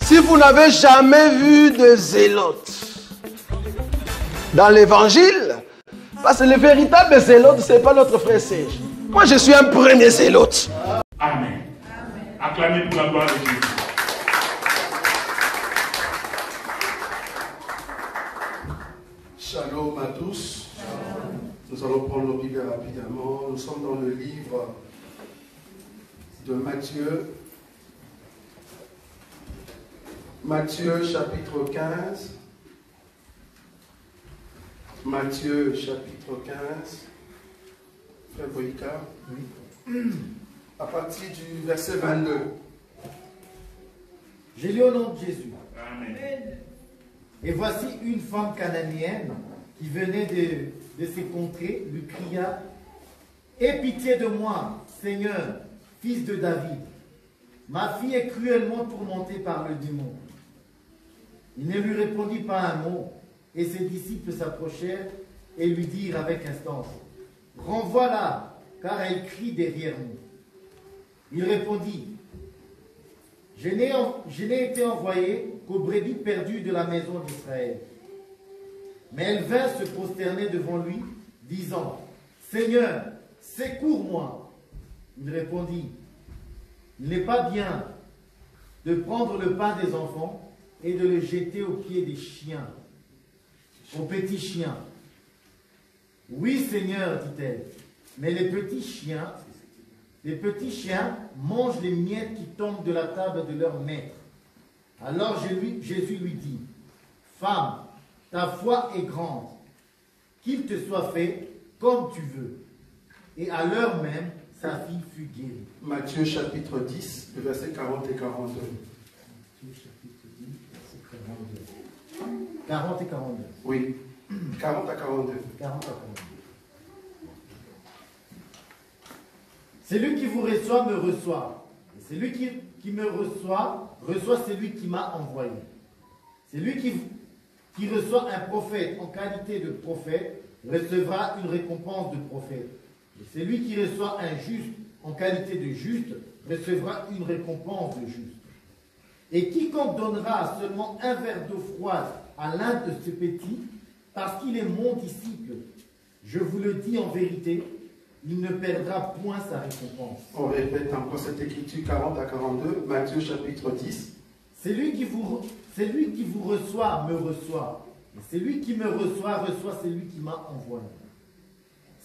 Si vous n'avez jamais vu de zélotes dans l'évangile, parce que le véritable zélote, ce n'est pas notre frère Serge. Moi, je suis un premier zélote. Amen. Acclamez pour la gloire de Jésus. Shalom à tous. Nous allons prendre nos Bibles rapidement. Nous sommes dans le livre de Matthieu. Matthieu chapitre 15. Matthieu chapitre 15. Frère Boïka. Oui. À partir du verset 22. J'ai lu au nom de Jésus. Amen. Et voici une femme cananéenne qui venait de ces contrées, lui cria: aie pitié de moi, Seigneur, fils de David. Ma fille est cruellement tourmentée par le démon. Il ne lui répondit pas un mot, et ses disciples s'approchèrent et lui dirent avec instance: renvoie-la, car elle crie derrière nous. Il répondit: je n'ai été envoyé qu'aux brebis perdues de la maison d'Israël. Mais elle vint se prosterner devant lui, disant: Seigneur, secours-moi. Il répondit: il n'est pas bien de prendre le pain des enfants et de le jeter aux pieds des chiens, aux petits chiens. Oui, Seigneur, dit-elle, mais les petits chiens mangent les miettes qui tombent de la table de leur maître. Alors Jésus lui dit: femme, ta foi est grande, qu'il te soit fait comme tu veux. Et à l'heure même, sa fille fut guérie. Matthieu chapitre 10, versets 40 et 42. Matthieu chapitre 10, verset 42. 40 et 42. Oui, 40 à 42. 40 à 42. Celui qui vous reçoit me reçoit. Et celui qui me reçoit celui qui m'a envoyé. Celui qui reçoit un prophète en qualité de prophète recevra une récompense de prophète. Et celui qui reçoit un juste en qualité de juste recevra une récompense de juste. Et quiconque donnera seulement un verre d'eau froide à l'un de ces petits, parce qu'il est mon disciple, je vous le dis en vérité, il ne perdra point sa récompense. On répète encore cette écriture 40 à 42, Matthieu chapitre 10. Celui qui vous reçoit me reçoit. Et celui qui me reçoit celui qui m'a envoyé.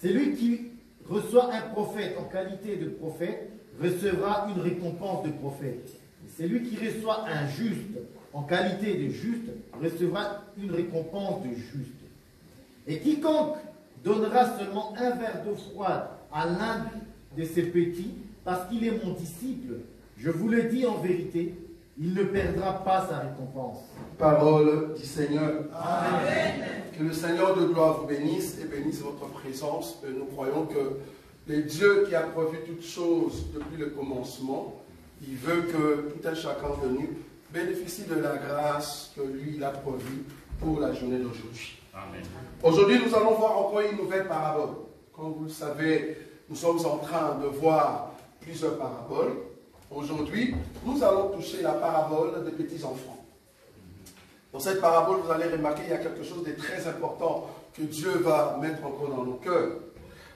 Celui qui reçoit un prophète en qualité de prophète recevra une récompense de prophète. Et celui qui reçoit un juste en qualité de juste recevra une récompense de juste. Et quiconque donnera seulement un verre d'eau froide à l'un de ces petits, parce qu'il est mon disciple, je vous le dis en vérité, il ne perdra pas sa récompense. Parole du Seigneur. Amen. Que le Seigneur de gloire vous bénisse et bénisse votre présence. Nous croyons que le Dieu qui a prévu toutes choses depuis le commencement, il veut que tout un chacun de nous bénéficie de la grâce que lui il a prévue pour la journée d'aujourd'hui. Amen. Aujourd'hui, nous allons voir encore une nouvelle parabole. Comme vous le savez, nous sommes en train de voir plusieurs paraboles. Aujourd'hui, nous allons toucher la parabole des petits-enfants. Dans cette parabole, vous allez remarquer qu'il y a quelque chose de très important que Dieu va mettre encore dans nos cœurs.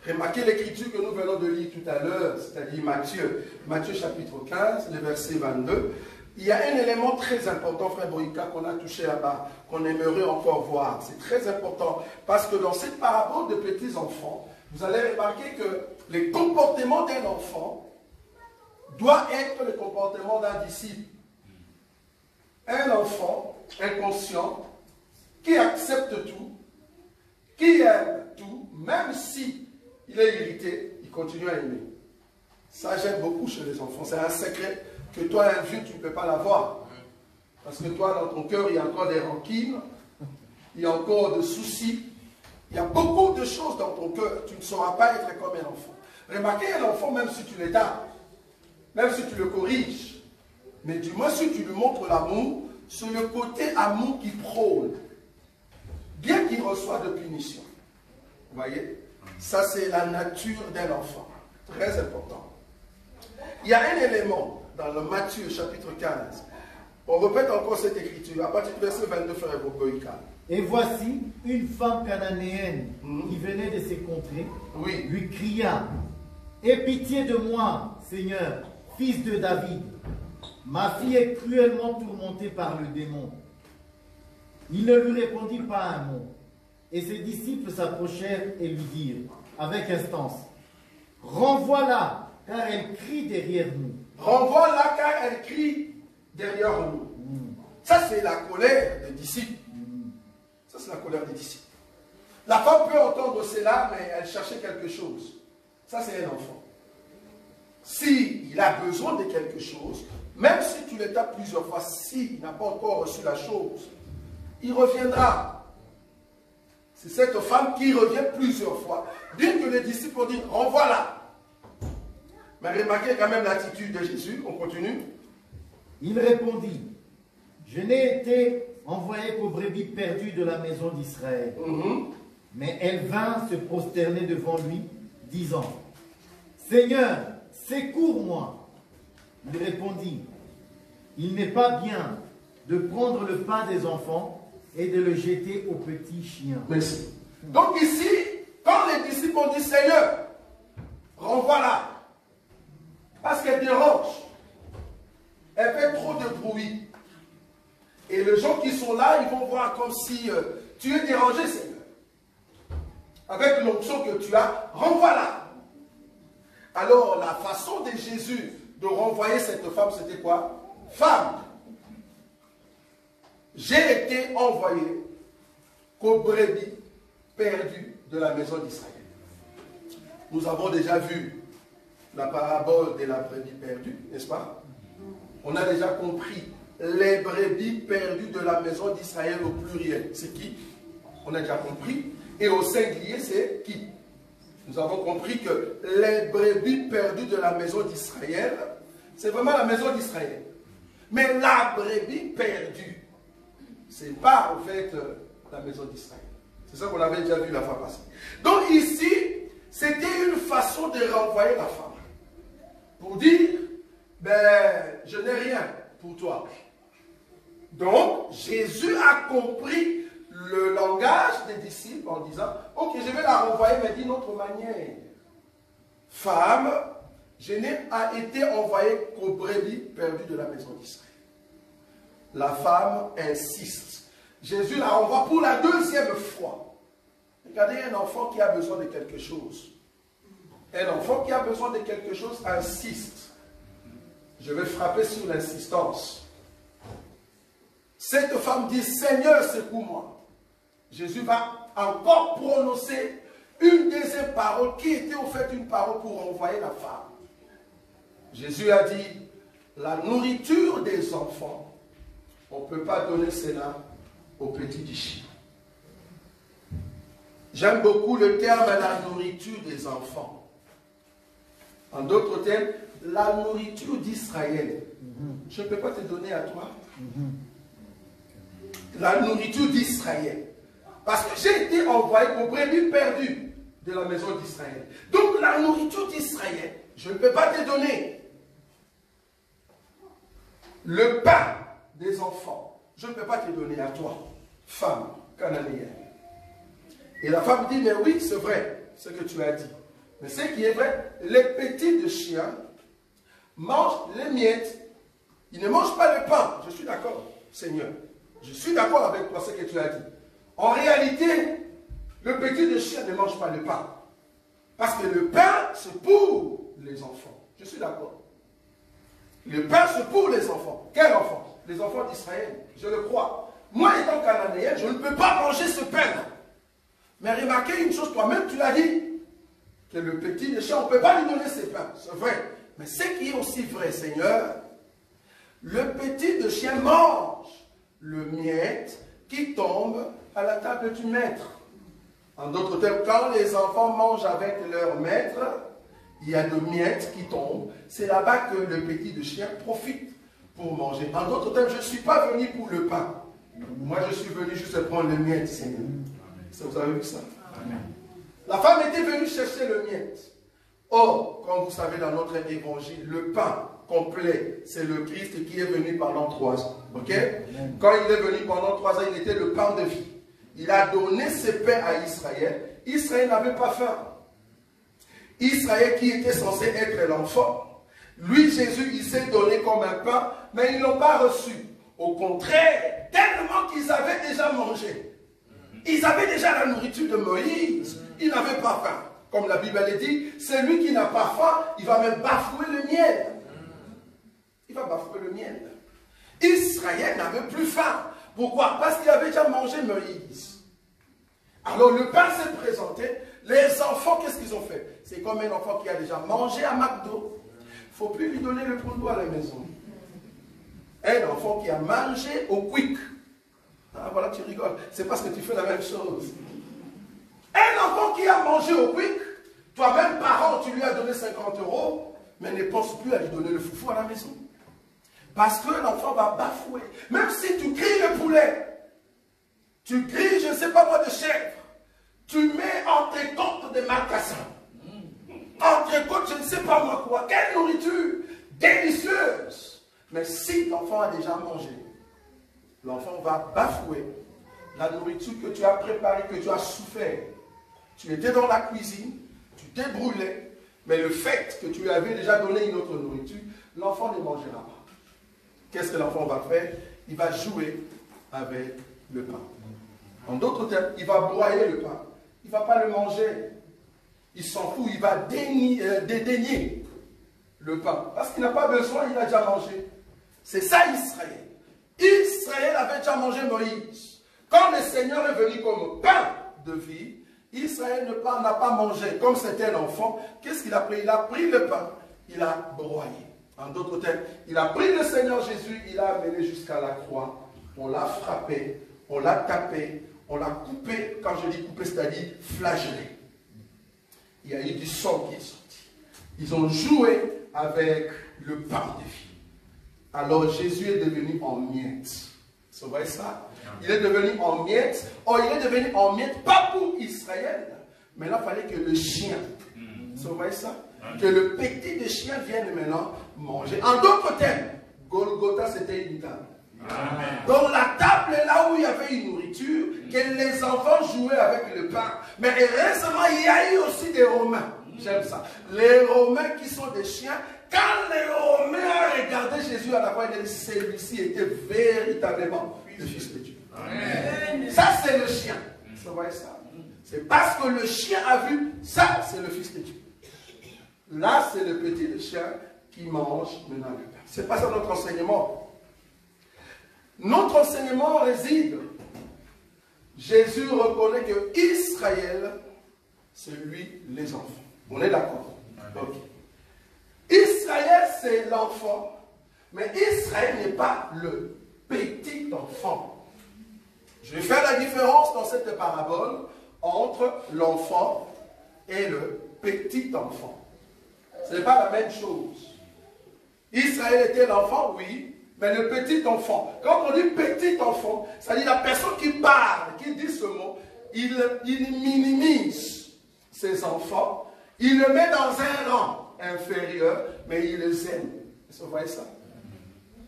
Remarquez l'écriture que nous venons de lire tout à l'heure, c'est-à-dire Matthieu chapitre 15, le verset 22. Il y a un élément très important, frère Boïka, qu'on a touché là-bas, qu'on aimerait encore voir. C'est très important parce que dans cette parabole de petits-enfants, vous allez remarquer que le comportement d'un enfant doit être le comportement d'un disciple. Un enfant inconscient qui accepte tout, qui aime tout, même si il est irrité, il continue à aimer. Ça, j'aime beaucoup chez les enfants. C'est un secret que toi, un vieux, tu ne peux pas l'avoir. Parce que toi, dans ton cœur, il y a encore des rancines, il y a encore des soucis, il y a beaucoup de choses dans ton cœur. Tu ne sauras pas être comme un enfant. Remarquez un enfant, même si tu l'étapes, même si tu le corriges, mais du moins si tu lui montres l'amour, c'est le côté amour qui prône, bien qu'il reçoive de punition. Vous voyez? Ça, c'est la nature d'un enfant. Très important. Il y a un élément dans le Matthieu chapitre 15. On répète encore cette écriture. À partir du verset 22, frère Boboïka. Et voici une femme cananéenne qui venait de ces contrées, lui cria, « Aie pitié de moi, Seigneur, fils de David. Ma fille est cruellement tourmentée par le démon. » Il ne lui répondit pas un mot. Et ses disciples s'approchèrent et lui dirent, avec instance, « Renvoie-la, car elle crie derrière nous. » Renvoie-la, car elle crie derrière nous. Ça, c'est la colère des disciples. Ça, c'est la colère des disciples. La femme peut entendre cela, mais elle cherchait quelque chose. Ça, c'est un enfant. S'il a besoin de quelque chose, même si tu le tapes plusieurs fois, s'il n'a pas encore reçu la chose, il reviendra. C'est cette femme qui revient plusieurs fois. Bien que les disciples ont dit, renvoie-la. Mais remarquez quand même l'attitude de Jésus. On continue. Il répondit, je n'ai été envoyé qu'aux brebis perdues de la maison d'Israël. Mais elle vint se prosterner devant lui, disant, Seigneur, secours-moi. Il répondit, il n'est pas bien de prendre le pain des enfants et de le jeter aux petits chiens. Merci. Donc ici, quand les disciples ont dit, Seigneur, renvoie-la, parce qu'elle dérange, elle fait trop de bruit. Et les gens qui sont là, ils vont voir comme si tu es dérangé, Seigneur. Avec l'onction que tu as, renvoie-la. Alors, la façon de Jésus de renvoyer cette femme, c'était quoi? Femme, j'ai été envoyé qu'aux brebis perdues de la maison d'Israël. Nous avons déjà vu la parabole de la brebis perdue, n'est-ce pas? On a déjà compris les brebis perdues de la maison d'Israël au pluriel. C'est qui? On a déjà compris. Et au singulier, c'est qui? Nous avons compris que les brebis perdues de la maison d'Israël, c'est vraiment la maison d'Israël. Mais la brebis perdue, c'est pas en fait la maison d'Israël. C'est ça qu'on avait déjà vu la fois passée. Donc ici, c'était une façon de renvoyer la femme. Pour dire, ben, je n'ai rien pour toi. Donc, Jésus a compris le langage des disciples en disant, ok, je vais la renvoyer, mais d'une autre manière. Femme, je n'ai été envoyé qu'aux brebis perdues de la maison d'Israël. La femme insiste. Jésus la renvoie pour la deuxième fois. Regardez un enfant qui a besoin de quelque chose. Un enfant qui a besoin de quelque chose insiste. Je vais frapper sur l'insistance. Cette femme dit, Seigneur, secours-moi. Jésus va encore prononcer une deuxième parole qui était au fait une parole pour renvoyer la femme. Jésus a dit, la nourriture des enfants, on ne peut pas donner cela aux petits du chien. J'aime beaucoup le terme la nourriture des enfants. En d'autres termes, la nourriture d'Israël. Je ne peux pas te donner à toi. La nourriture d'Israël. Parce que j'ai été envoyé aux brebis perdues de la maison d'Israël. Donc la nourriture d'Israël, je ne peux pas te donner. Le pain des enfants, je ne peux pas te donner à toi, femme cananéenne. Et la femme dit, mais oui, c'est vrai, ce que tu as dit. Mais ce qui est vrai, les petits de chiens mangent les miettes. Ils ne mangent pas le pain. Je suis d'accord, Seigneur. Je suis d'accord avec toi, ce que tu as dit. En réalité, le petit de chien ne mange pas le pain. Parce que le pain, c'est pour les enfants. Je suis d'accord. Le pain, c'est pour les enfants. Quels enfants? Les enfants d'Israël. Je le crois. Moi, étant cananéen, je ne peux pas manger ce pain. Mais remarquez une chose, toi-même, tu l'as dit. Que le petit de chien, on ne peut pas lui donner ses pains. C'est vrai. Mais ce qui est aussi vrai, Seigneur, le petit de chien mange le miette qui tombe à la table du maître. En d'autres termes, quand les enfants mangent avec leur maître, il y a de miettes qui tombent. C'est là-bas que le petit de chien profite pour manger. En d'autres termes, je ne suis pas venu pour le pain. Moi, je suis venu juste prendre le miette, Seigneur. Vous avez vu ça? Amen. La femme était venue chercher le miette. Or, comme vous savez dans notre évangile, le pain complet, c'est le Christ qui est venu par l'an 3 ans. Ok? Quand il est venu pendant 3 ans, il était le pain de vie. Il a donné ses pains à Israël. Israël n'avait pas faim. Israël qui était censé être l'enfant, lui Jésus, il s'est donné comme un pain, mais ils ne l'ont pas reçu. Au contraire, tellement qu'ils avaient déjà mangé. Ils avaient déjà la nourriture de Moïse. Ils n'avaient pas faim. Comme la Bible le dit, celui qui n'a pas faim, il va même bafouer le miel. Il va bafouer le miel. Israël n'avait plus faim. Pourquoi? Parce qu'il avait déjà mangé Moïse. Alors le pain s'est présenté. Les enfants, qu'est-ce qu'ils ont fait? C'est comme un enfant qui a déjà mangé à McDo. Il ne faut plus lui donner le poudre à la maison. Un enfant qui a mangé au Quick. Ah, voilà, tu rigoles. C'est parce que tu fais la même chose. Un enfant qui a mangé au Quick, toi-même, parent, tu lui as donné 50 €, mais ne pense plus à lui donner le foufou à la maison. Parce que l'enfant va bafouer. Même si tu grilles le poulet, tu grilles, je ne sais pas moi, de chèvre, tu mets entrecôte de marcassin, entrecôte, je ne sais pas moi quoi, quelle nourriture délicieuse. Mais si l'enfant a déjà mangé, l'enfant va bafouer la nourriture que tu as préparée, que tu as souffert. Tu étais dans la cuisine, tu t'es brûlé, mais le fait que tu lui avais déjà donné une autre nourriture, l'enfant ne mangera pas. Qu'est-ce que l'enfant va faire? Il va jouer avec le pain. En d'autres termes, il va broyer le pain. Il ne va pas le manger. Il s'en fout, il va dédaigner le pain. Parce qu'il n'a pas besoin, il a déjà mangé. C'est ça Israël. Israël avait déjà mangé Moïse. Quand le Seigneur est venu comme pain de vie, Israël n'a pas mangé. Comme c'était un enfant, qu'est-ce qu'il a pris? Il a pris le pain, il a broyé. En d'autres termes, il a pris le Seigneur Jésus, il l'a amené jusqu'à la croix. On l'a frappé, on l'a tapé, on l'a coupé. Quand je dis coupé, c'est-à-dire flagellé. Il y a eu du sang qui est sorti. Ils ont joué avec le pain de vie. Alors Jésus est devenu en miettes. Vous voyez ça? Il est devenu en miettes. Oh, il est devenu en miettes, pas pour Israël. Mais là, il fallait que le chien, vous voyez ça? Que le petit de chien vienne maintenant manger. En d'autres termes, Golgotha, c'était une table. Donc la table est là où il y avait une nourriture, que les enfants jouaient avec le pain. Mais heureusement, il y a eu aussi des Romains. J'aime ça. Les Romains qui sont des chiens. Quand les Romains ont regardé Jésus à la croix, ils ont dit, celui-ci était véritablement le Fils de Dieu. Amen. Ça, c'est le chien. Vous voyez ça? C'est parce que le chien a vu, ça, c'est le Fils de Dieu. Là, c'est le petit de chien qui mange maintenant le pain. Ce n'est pas ça notre enseignement. Notre enseignement réside. Jésus reconnaît que Israël, c'est lui les enfants. On est d'accord? Ok. Israël, c'est l'enfant, mais Israël n'est pas le petit enfant. Je vais faire la différence dans cette parabole entre l'enfant et le petit enfant. Ce n'est pas la même chose. Israël était l'enfant, oui, mais le petit enfant. Quand on dit petit enfant, c'est-à-dire la personne qui parle, qui dit ce mot, il minimise ses enfants, il le met dans un rang inférieur, mais il les aime. Vous voyez ça?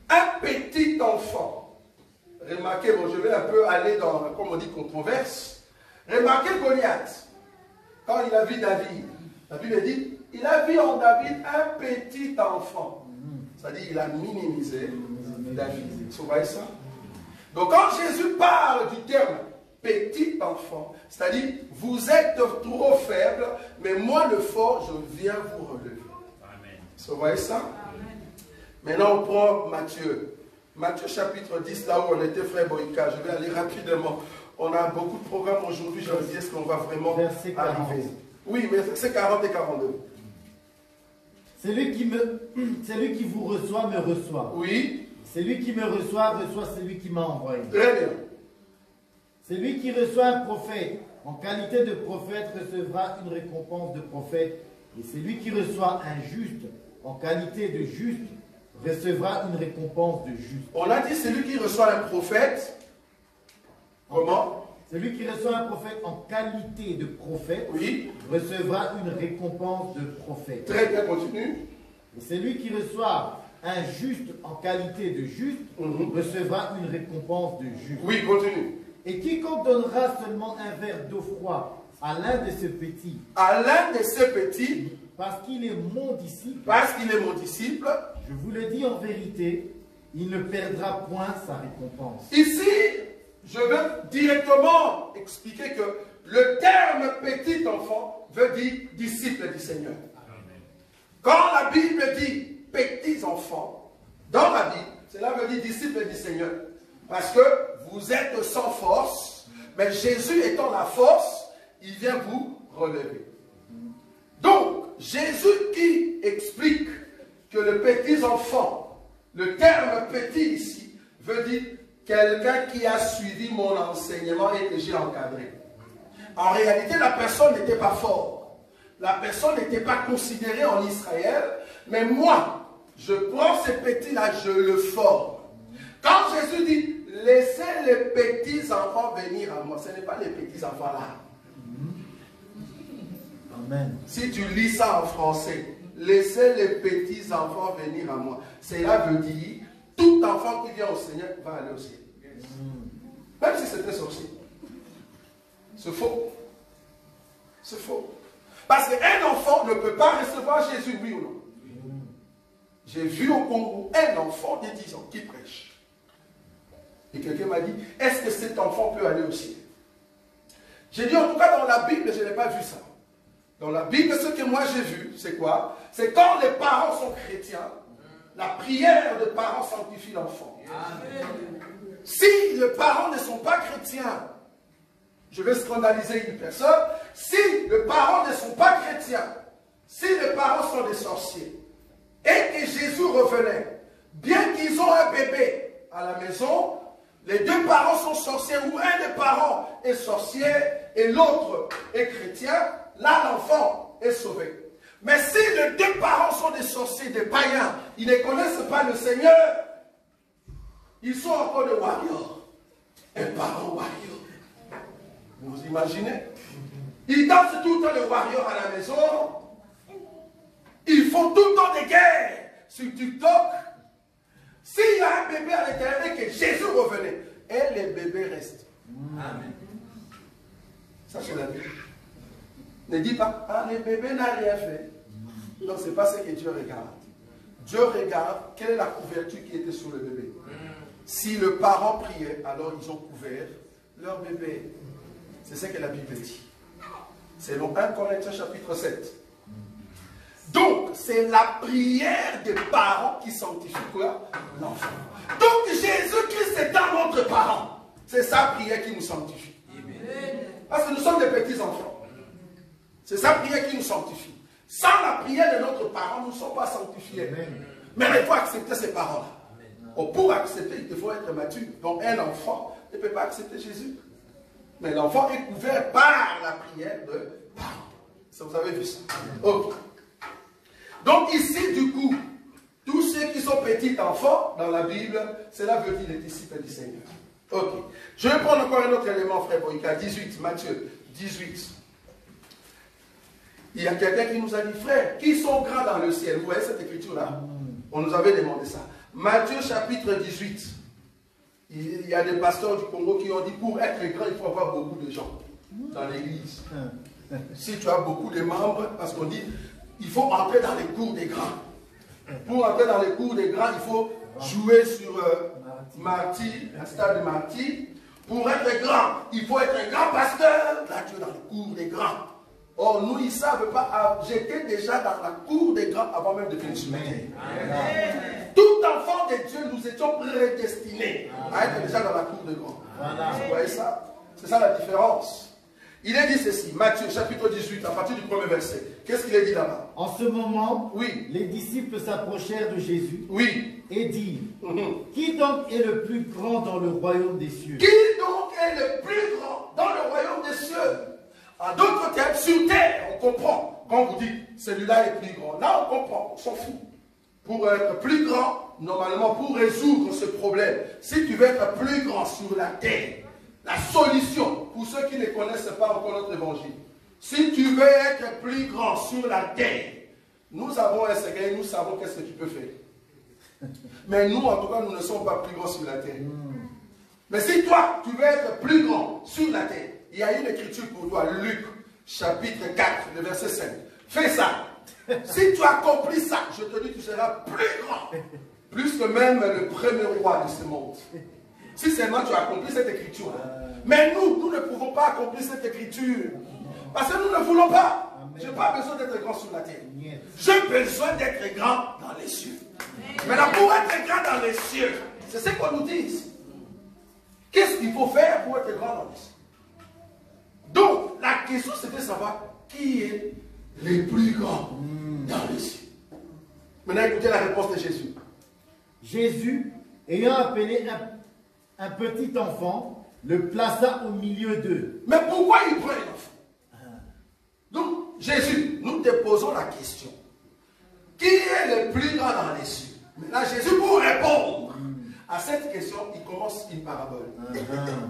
Un petit enfant. Remarquez, bon, je vais un peu aller dans, comme on dit, controverse. Remarquez Goliath. Quand il a vu David, la Bible dit, il a vu en David un petit enfant. C'est-à-dire, il a minimisé David. Vous voyez ça? Donc, quand Jésus parle du terme petit enfant, c'est-à-dire, vous êtes trop faible, mais moi le fort, je viens vous relever. Amen. Vous voyez ça? Amen. Maintenant, on prend Matthieu. Matthieu chapitre 10, là où on était, frère Boïka. Je vais aller rapidement. On a beaucoup de programmes aujourd'hui. Je me dis, est-ce qu'on va vraiment arriver? Oui, mais c'est 40 et 42. Celui qui vous reçoit me reçoit. Oui. Celui qui me reçoit reçoit celui qui m'a envoyé. Très bien. Celui qui reçoit un prophète en qualité de prophète recevra une récompense de prophète. Et celui qui reçoit un juste en qualité de juste recevra une récompense de juste. On a dit celui qui reçoit un prophète. Comment? Celui qui reçoit un prophète en qualité de prophète, oui, recevra une récompense de prophète. Très bien, continue. Et celui qui reçoit un juste en qualité de juste recevra une récompense de juste. Oui, continue. Et quiconque donnera seulement un verre d'eau froide à l'un de ces petits, parce qu'il est mon disciple, je vous le dis en vérité, il ne perdra point sa récompense. Ici, je veux directement expliquer que le terme petit enfant veut dire disciple du Seigneur. Quand la Bible dit petits enfants, dans la Bible, cela veut dire disciple du Seigneur. Parce que vous êtes sans force, mais Jésus étant la force, il vient vous relever. Donc, Jésus qui explique que le petit enfant, le terme petit ici, veut dire quelqu'un qui a suivi mon enseignement et que j'ai encadré. En réalité, la personne n'était pas forte. La personne n'était pas considérée en Israël, mais moi, je prends ces petits-là, je le forme. Quand Jésus dit, laissez les petits enfants venir à moi, ce n'est pas les petits enfants là. Amen. Si tu lis ça en français, laissez les petits enfants venir à moi, cela veut dire, tout enfant qui vient au Seigneur va aller au ciel. Même si c'était sorcier. C'est faux. C'est faux. Parce qu'un enfant ne peut pas recevoir Jésus, oui ou non. J'ai vu au Congo un enfant de 10 ans qui prêche. Et quelqu'un m'a dit, est-ce que cet enfant peut aller au ciel? J'ai dit, en tout cas, dans la Bible, je n'ai pas vu ça. Dans la Bible, ce que moi j'ai vu, c'est quoi? C'est quand les parents sont chrétiens, la prière des parents sanctifie l'enfant. Si les parents ne sont pas chrétiens, je vais scandaliser une personne, si les parents ne sont pas chrétiens, si les parents sont des sorciers, et que Jésus revenait, bien qu'ils ont un bébé à la maison, les deux parents sont sorciers, ou un des parents est sorcier, et l'autre est chrétien, là l'enfant est sauvé. Mais si les deux parents sont des sorciers, des païens, ils ne connaissent pas le Seigneur, ils sont encore des warriors. Un parent warrior. Vous vous imaginez? Ils dansent tout le temps les warriors à la maison. Ils font tout le temps des guerres sur TikTok. S'il y a un bébé à l'intérieur et que Jésus revenait, et les bébés restent. Amen. Ça c'est la Bible. Ne dis pas, ah, le bébé n'a rien fait. Non, ce n'est pas ce que Dieu regarde. Dieu regarde quelle est la couverture qui était sur le bébé. Si le parent priait, alors ils ont couvert leur bébé. C'est ce que la Bible dit. Selon 1 Corinthiens chapitre 7. Donc, c'est la prière des parents qui sanctifie quoi? L'enfant. Donc, Jésus-Christ est dans notre parent. C'est sa prière qui nous sanctifie. Parce que nous sommes des petits enfants. C'est sa prière qui nous sanctifie. Sans la prière de notre parent, nous ne sommes pas sanctifiés. Mais il faut accepter ces paroles-là. Pour accepter, il faut être mature. Donc, un enfant ne peut pas accepter Jésus. Mais l'enfant est couvert par la prière de parents. Ça, vous avez vu ça? Ok. Donc ici, du coup, tous ceux qui sont petits enfants dans la Bible, cela veut dire les disciples du Seigneur. Ok. Je vais prendre encore un autre élément, frère Boïka. 18, Matthieu 18. Il y a quelqu'un qui nous a dit, frère, qui sont grands dans le ciel? Vous voyez cette écriture-là? On nous avait demandé ça. Matthieu chapitre 18. Il y a des pasteurs du Congo qui ont dit, pour être grand, il faut avoir beaucoup de gens dans l'église. Si tu as beaucoup de membres, parce qu'on dit, il faut entrer dans les cours des grands. Pour entrer dans les cours des grands, il faut jouer sur martyr, un stade de martyr. Pour être grand, il faut être un grand pasteur. Là, tu es dans le cours des grands. Or, nous, ils ne savent pas. J'étais déjà dans la cour des grands avant même de finir sur la terre. Tout enfant de Dieu, nous étions prédestinés à être déjà dans la cour des grands. Vous voyez ça? C'est ça la différence. Il est dit ceci, Matthieu chapitre 18, à partir du premier verset. Qu'est-ce qu'il est dit là-bas? En ce moment, oui, les disciples s'approchèrent de Jésus, oui, et dirent, qui donc est le plus grand dans le royaume des cieux? Qui donc est le plus grand dans le royaume des cieux? En d'autres termes, sur terre, on comprend. Quand vous dites, celui-là est plus grand, là on comprend, on s'en fout. Pour être plus grand, normalement, pour résoudre ce problème, si tu veux être plus grand sur la terre, la solution, pour ceux qui ne connaissent pas encore notre évangile, si tu veux être plus grand sur la terre, nous avons un secret, nous savons qu'est-ce que tu peux faire. Mais nous, en tout cas, nous ne sommes pas plus grands sur la terre. Mais si toi, tu veux être plus grand sur la terre, il y a une écriture pour toi, Luc, chapitre 4, le verset 5. Fais ça. Si tu accomplis ça, je te dis, tu seras plus grand. Plus que même le premier roi de ce monde. Si seulement tu as accompli cette écriture. Mais nous ne pouvons pas accomplir cette écriture. Parce que nous ne voulons pas. Je n'ai pas besoin d'être grand sur la terre. J'ai besoin d'être grand dans les cieux. Maintenant, pour être grand dans les cieux, c'est ce qu'on nous dit. Qu'est-ce qu'il faut faire pour être grand dans les cieux? Donc, la question, c'est de savoir qui est le plus grand dans les cieux. Maintenant, écoutez la réponse de Jésus. Jésus, ayant appelé un petit enfant, le plaça au milieu d'eux. Mais pourquoi il prend un enfant? Donc, Jésus, nous te posons la question. Qui est le plus grand dans les cieux? Maintenant, Jésus, pour répondre à cette question, il commence une parabole.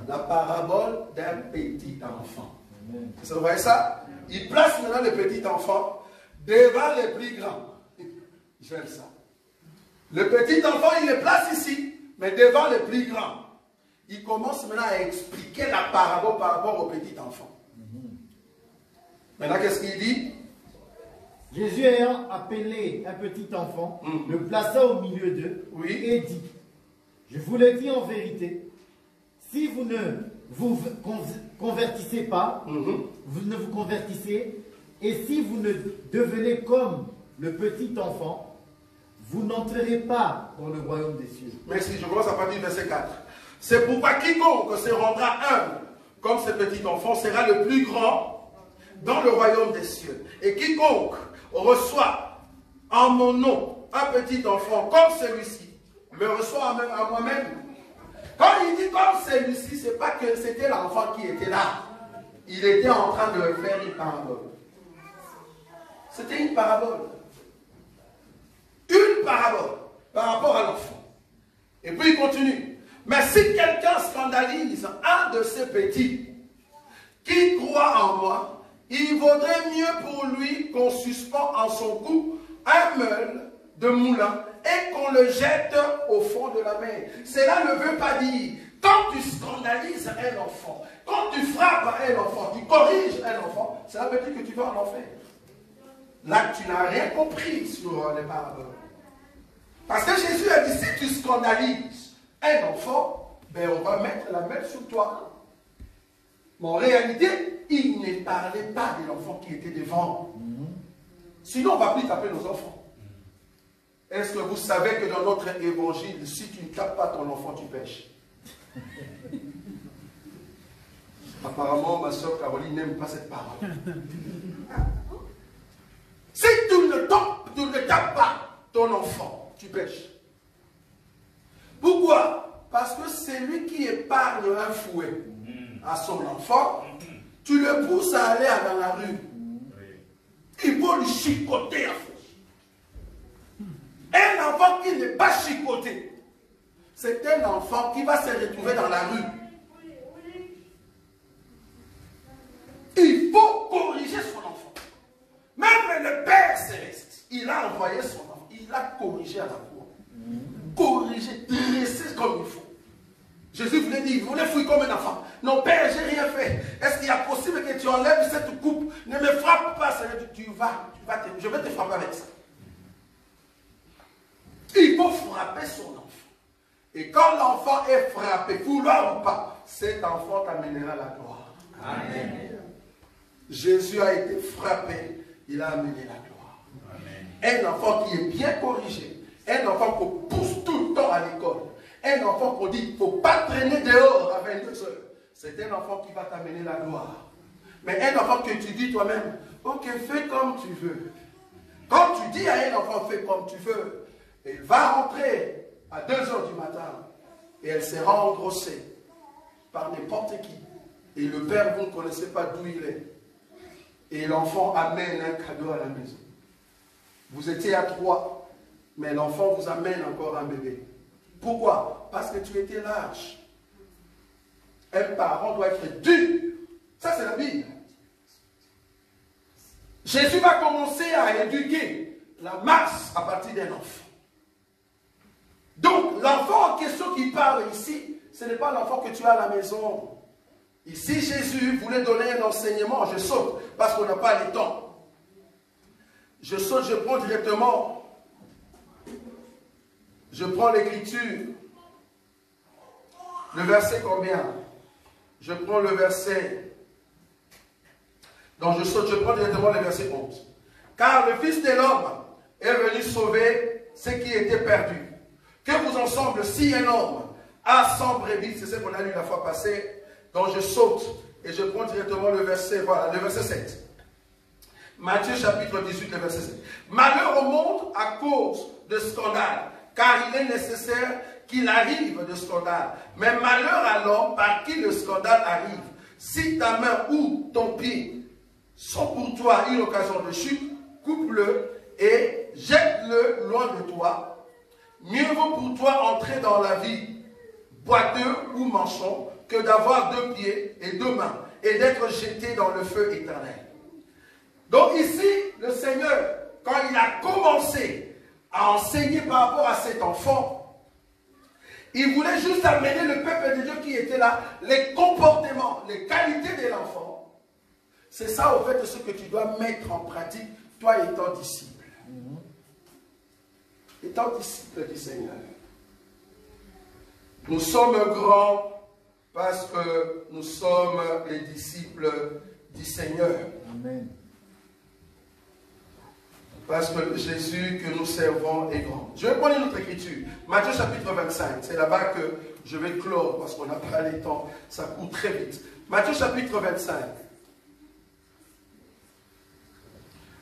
La parabole d'un petit enfant. Vous voyez ça? Il place maintenant le petit enfant devant les plus grands. J'aime ça. Le petit enfant, il le place ici, mais devant les plus grands. Il commence maintenant à expliquer la parabole par rapport au petit enfant. Maintenant, qu'est-ce qu'il dit? Jésus ayant appelé un petit enfant, le plaça au milieu d'eux et dit, je vous le dis en vérité, si vous ne vous convertissez pas, vous ne vous convertissez, et si vous ne devenez comme le petit enfant, vous n'entrerez pas dans le royaume des cieux. Merci, je commence à partir du verset 4. C'est pourquoi quiconque se rendra humble comme ce petit enfant sera le plus grand dans le royaume des cieux. Et quiconque reçoit en mon nom un petit enfant comme celui-ci, me reçoit à moi-même. Quand il dit comme celui-ci, ce n'est pas que c'était l'enfant qui était là. Il était en train de faire une parabole. C'était une parabole. Une parabole par rapport à l'enfant. Et puis il continue. Mais si quelqu'un scandalise un de ces petits qui croit en moi, il vaudrait mieux pour lui qu'on suspend en son cou un meule de moulin et qu'on le jette au fond de la mer. Cela ne veut pas dire, quand tu scandalises un enfant, quand tu frappes un enfant, tu corriges un enfant, cela veut dire que tu vas en enfer. Là, tu n'as rien compris sur les paraboles. Parce que Jésus a dit, si tu scandalises un enfant, ben on va mettre la main sur toi. Mais en réalité, il ne parlait pas de l'enfant qui était devant. Sinon, on ne va plus taper nos enfants. Est-ce que vous savez que dans notre évangile, si tu ne tapes pas ton enfant, tu pêches? Apparemment, ma soeur Caroline n'aime pas cette parole. Si tu ne tapes pas ton enfant, tu pêches. Pourquoi? Parce que c'est lui qui épargne un fouet à son enfant, tu le pousses à aller dans la rue. Il faut lui chicoter à force. Un enfant qui n'est pas chicoté, c'est un enfant qui va se retrouver dans la rue. Il faut corriger son enfant. Même le Père Céleste, il a envoyé son enfant, il l'a corrigé à la croix. Corriger, dresser comme il faut. Jésus voulait dire, vous voulez fuir comme un enfant. Non, Père, j'ai rien fait. Est-ce qu'il y a possible que tu enlèves cette coupe? Ne me frappe pas, Seigneur. Je vais te frapper avec ça. Il faut frapper son enfant. Et quand l'enfant est frappé, vouloir ou pas, cet enfant t'amènera la gloire. Amen. Jésus a été frappé, il a amené la gloire. Amen. Un enfant qui est bien corrigé, un enfant qu'on pousse tout le temps à l'école, un enfant qu'on dit qu'il ne faut pas traîner dehors à 22 heures, c'est un enfant qui va t'amener la gloire. Mais un enfant que tu dis toi-même, ok, fais comme tu veux. Quand tu dis à un enfant, fais comme tu veux, il va rentrer à 2 heures du matin et elle sera engrossée par n'importe qui. Et le père, vous ne connaissez pas d'où il est. Et l'enfant amène un cadeau à la maison. Vous étiez à 3, mais l'enfant vous amène encore un bébé. Pourquoi? Parce que tu étais lâche. Un parent doit être dur. Ça, c'est la Bible. Jésus va commencer à éduquer la masse à partir d'un enfant. Donc, l'enfant en question qui parle ici, ce n'est pas l'enfant que tu as à la maison. Ici, Jésus voulait donner un enseignement. Je saute parce qu'on n'a pas le temps. Je saute, je prends directement. Je prends l'écriture. Le verset combien? Je prends le verset. Donc je saute, je prends directement le verset 11. Car le Fils de l'homme est venu sauver ce qui était perdu. Que vous en semble si un homme a 100 brebis, c'est ce qu'on a lu la fois passée. Donc je saute et je prends directement le verset, voilà, le verset 7. Matthieu chapitre 18, le verset 7. Malheur au monde à cause de scandale, car il est nécessaire qu'il arrive de scandale. Mais malheur à l'homme par qui le scandale arrive. Si ta main ou ton pied sont pour toi une occasion de chute, coupe-le et jette-le loin de toi. Mieux vaut pour toi entrer dans la vie boiteux ou manchon que d'avoir 2 pieds et 2 mains et d'être jeté dans le feu éternel. Donc ici, le Seigneur, quand il a commencé à enseigner par rapport à cet enfant, il voulait juste amener le peuple de Dieu qui était là, les comportements, les qualités de l'enfant. C'est ça, au fait, ce que tu dois mettre en pratique, toi étant disciple. Étant disciple du Seigneur. Nous sommes grands parce que nous sommes les disciples du Seigneur. Amen. Parce que Jésus que nous servons est grand. Je vais prendre une autre écriture. Matthieu chapitre 25. C'est là-bas que je vais clore parce qu'on n'a pas le temps. Ça court très vite. Matthieu chapitre 25.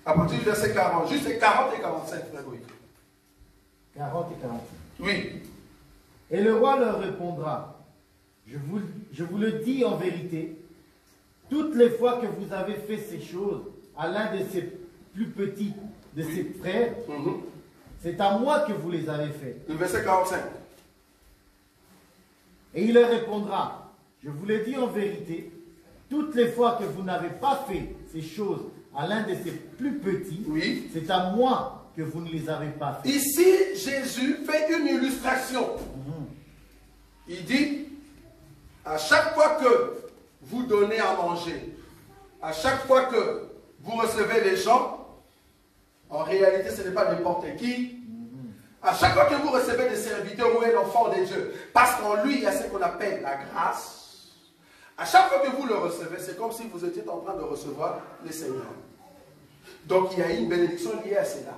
À partir du verset 40. Juste les 40 et 45, frère Louis. 40 et 45. Oui. Et le roi leur répondra, je vous le dis en vérité, toutes les fois que vous avez fait ces choses à l'un de ces plus petits de ses frères, c'est à moi que vous les avez fait. Le verset 45. Et il leur répondra, je vous le dis en vérité, toutes les fois que vous n'avez pas fait ces choses à l'un de ces plus petits, Oui. c'est à moi que vous ne les avez pas fait. Ici, Jésus fait une illustration. Il dit, à chaque fois que vous donnez à manger, à chaque fois que vous recevez les gens, en réalité, ce n'est pas n'importe qui. À chaque fois que vous recevez des serviteurs ou un enfant de Dieu, parce qu'en lui, il y a ce qu'on appelle la grâce. À chaque fois que vous le recevez, c'est comme si vous étiez en train de recevoir le Seigneur. Donc, il y a une bénédiction liée à cela.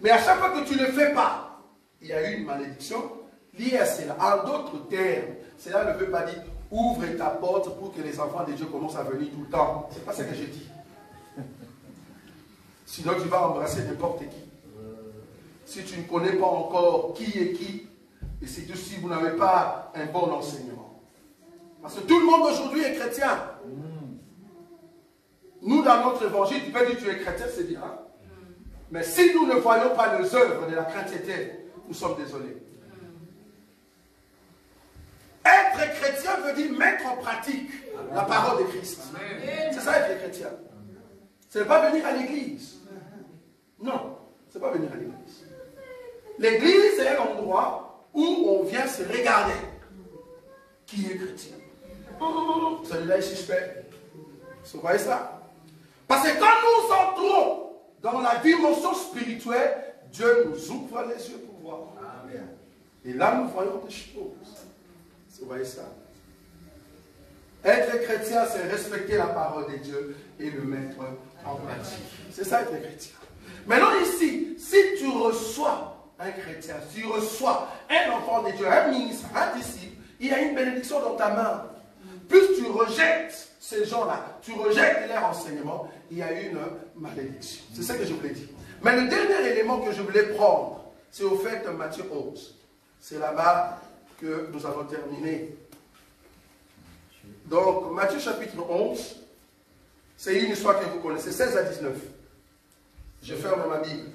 Mais à chaque fois que tu ne le fais pas, il y a une malédiction liée à cela. En d'autres termes, cela ne veut pas dire ouvre ta porte pour que les enfants de Dieu commencent à venir tout le temps. Ce n'est pas ce que je dis. Sinon, tu vas embrasser n'importe qui. Si tu ne connais pas encore qui est qui, et surtout si vous n'avez pas un bon enseignement. Parce que tout le monde aujourd'hui est chrétien. Nous, dans notre évangile, tu peux dire que tu es chrétien, c'est bien. Mais si nous ne voyons pas les œuvres de la chrétienté, nous sommes désolés. Être chrétien veut dire mettre en pratique la parole de Christ. C'est ça être chrétien. Ce n'est pas venir à l'église. Non, ce n'est pas venir à l'église. L'église est un endroit où on vient se regarder. Qui est chrétien? Celui-là est suspect. Vous voyez ça? Parce que quand nous entrons dans la dimension spirituelle, Dieu nous ouvre les yeux pour voir. Amen. Et là, nous voyons des choses. Vous voyez ça? Être chrétien, c'est respecter la parole de Dieu et le mettre en pratique. C'est ça être chrétien. Maintenant ici, si tu reçois un chrétien, si tu reçois un enfant de Dieu, un ministre, un disciple, il y a une bénédiction dans ta main. Plus tu rejettes ces gens-là, tu rejettes leur enseignement, il y a une malédiction. C'est ça que je voulais dire. Mais le dernier élément que je voulais prendre, c'est au fait de Matthieu 11. C'est là-bas que nous avons terminé. Donc, Matthieu chapitre 11, c'est une histoire que vous connaissez, 16 à 19. Je ferme ma Bible.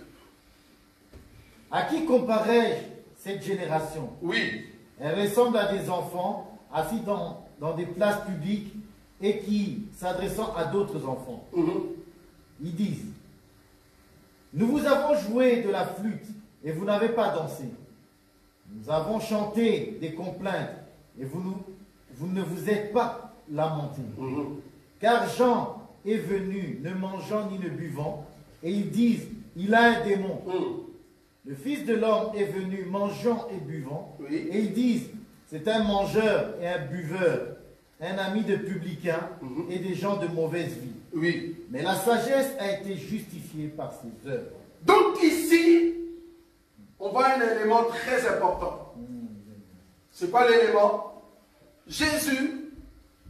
À qui comparais-je cette génération? Oui. Elle ressemble à des enfants assis dans des places publiques et qui, s'adressant à d'autres enfants, ils disent, nous vous avons joué de la flûte et vous n'avez pas dansé. Nous avons chanté des complaintes et vous ne vous êtes pas lamentés. Car Jean est venu ne mangeant ni ne buvant et ils disent, il a un démon. Le Fils de l'homme est venu mangeant et buvant et ils disent, c'est un mangeur et un buveur, un ami de publicains et des gens de mauvaise vie. Mais la sagesse a été justifiée par ses œuvres. Donc ici, on voit un élément très important. C'est quoi l'élément? Jésus